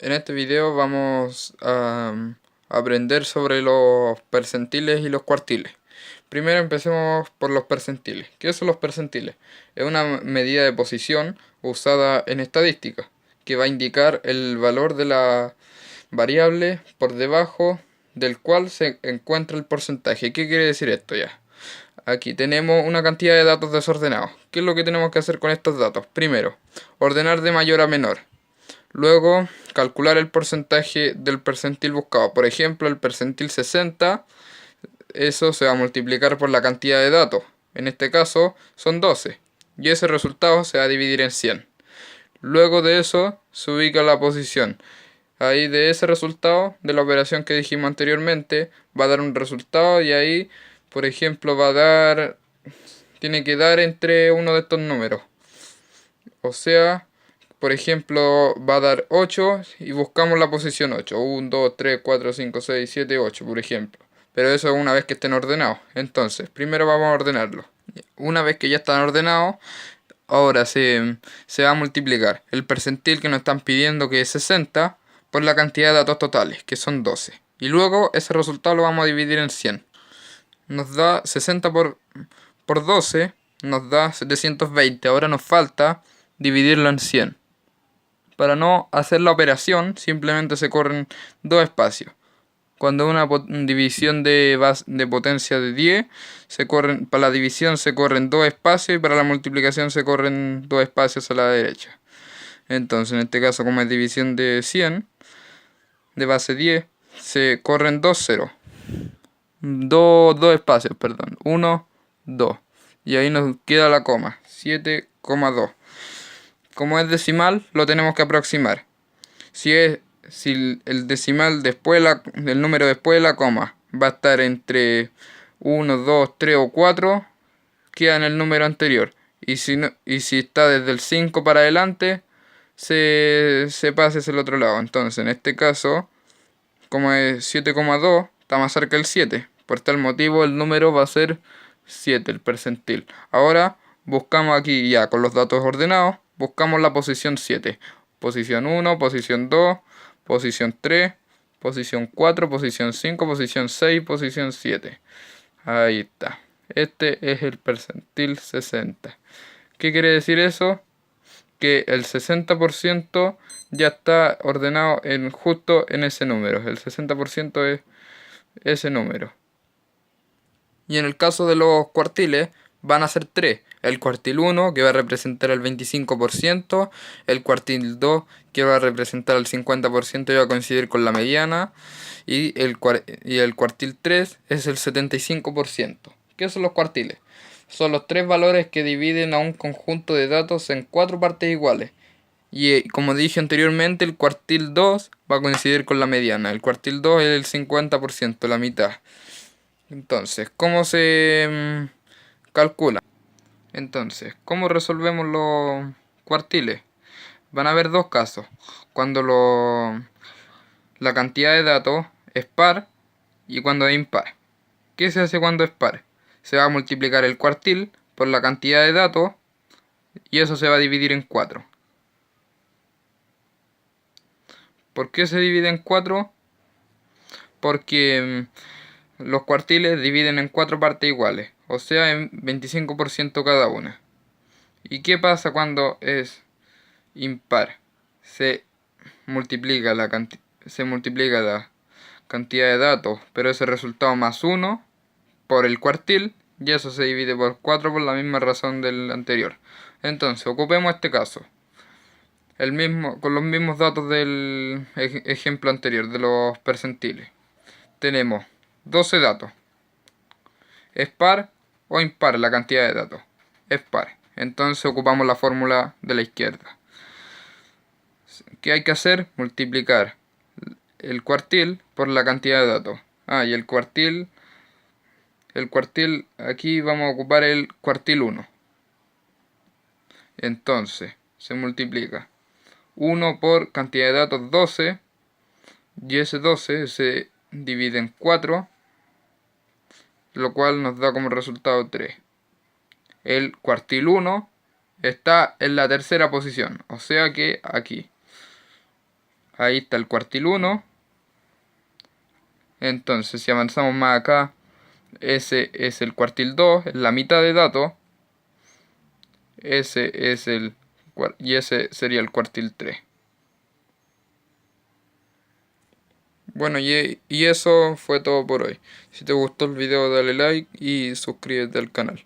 En este video vamos a aprender sobre los percentiles y los cuartiles. Primero empecemos por los percentiles. ¿Qué son los percentiles? Es una medida de posición usada en estadística que va a indicar el valor de la variable por debajo del cual se encuentra el porcentaje. ¿Qué quiere decir esto ya? Aquí tenemos una cantidad de datos desordenados. ¿Qué es lo que tenemos que hacer con estos datos? Primero, ordenar de mayor a menor. Luego, calcular el porcentaje del percentil buscado. Por ejemplo, el percentil 60, eso se va a multiplicar por la cantidad de datos. En este caso, son 12. Y ese resultado se va a dividir en 100. Luego de eso, se ubica la posición. Ahí de ese resultado, de la operación que dijimos anteriormente, va a dar un resultado y ahí, por ejemplo, tiene que dar entre uno de estos números. O sea, por ejemplo, va a dar 8 y buscamos la posición 8. 1, 2, 3, 4, 5, 6, 7, 8, por ejemplo. Pero eso es una vez que estén ordenados. Entonces, primero vamos a ordenarlos. Una vez que ya están ordenados, ahora se va a multiplicar el percentil que nos están pidiendo, que es 60, por la cantidad de datos totales, que son 12. Y luego ese resultado lo vamos a dividir en 100. Nos da 60 por 12, nos da 720. Ahora nos falta dividirlo en 100. Para no hacer la operación, simplemente se corren dos espacios. Cuando una división de potencia de 10, para la división se corren dos espacios y para la multiplicación se corren dos espacios a la derecha. Entonces, en este caso, como es división de 100, de base 10, se corren dos ceros. Dos espacios, perdón. 1, 2. Y ahí nos queda la coma. 7,2. Como es decimal, lo tenemos que aproximar. Si el decimal del número después de la coma va a estar entre 1, 2, 3 o 4, queda en el número anterior. Y si está desde el 5 para adelante, se pasa hacia el otro lado. Entonces, en este caso, como es 7,2, está más cerca del 7. Por tal motivo, el número va a ser 7, el percentil. Ahora, buscamos aquí ya con los datos ordenados, buscamos la posición 7. Posición 1, posición 2, posición 3, posición 4, posición 5, posición 6, posición 7. Ahí está. Este es el percentil 60. ¿Qué quiere decir eso? Que el 60% ya está ordenado justo en ese número. El 60% es ese número. Y en el caso de los cuartiles van a ser 3. El cuartil 1, que va a representar el 25%, el cuartil 2, que va a representar el 50% y va a coincidir con la mediana, y el cuartil 3 es el 75%. ¿Qué son los cuartiles? Son los tres valores que dividen a un conjunto de datos en cuatro partes iguales. Y como dije anteriormente, el cuartil 2 va a coincidir con la mediana. El cuartil 2 es el 50%, la mitad. Entonces, ¿cómo se calcula? Entonces, ¿cómo resolvemos los cuartiles? Van a haber dos casos. Cuando la cantidad de datos es par y cuando es impar. ¿Qué se hace cuando es par? Se va a multiplicar el cuartil por la cantidad de datos y eso se va a dividir en 4. ¿Por qué se divide en 4? Porque los cuartiles dividen en cuatro partes iguales, o sea, en 25% cada una. ¿Y qué pasa cuando es impar? Se multiplica la cantidad de datos, pero ese resultado más 1 por el cuartil, y eso se divide por 4 por la misma razón del anterior. Entonces, ocupemos este caso. Con los mismos datos del ejemplo anterior, de los percentiles. Tenemos 12 datos. ¿Es par o impar la cantidad de datos? Es par. Entonces ocupamos la fórmula de la izquierda. ¿Qué hay que hacer? Multiplicar el cuartil por la cantidad de datos. Y el cuartil, aquí vamos a ocupar el cuartil 1. Entonces, se multiplica 1 por cantidad de datos 12, y ese 12 se divide en 4, lo cual nos da como resultado 3. El cuartil 1 está en la tercera posición, o sea que aquí. Ahí está el cuartil 1. Entonces, si avanzamos más acá, ese es el cuartil 2, es la mitad de datos. Y ese sería el cuartil 3. Bueno, y eso fue todo por hoy. Si te gustó el video, dale like y suscríbete al canal.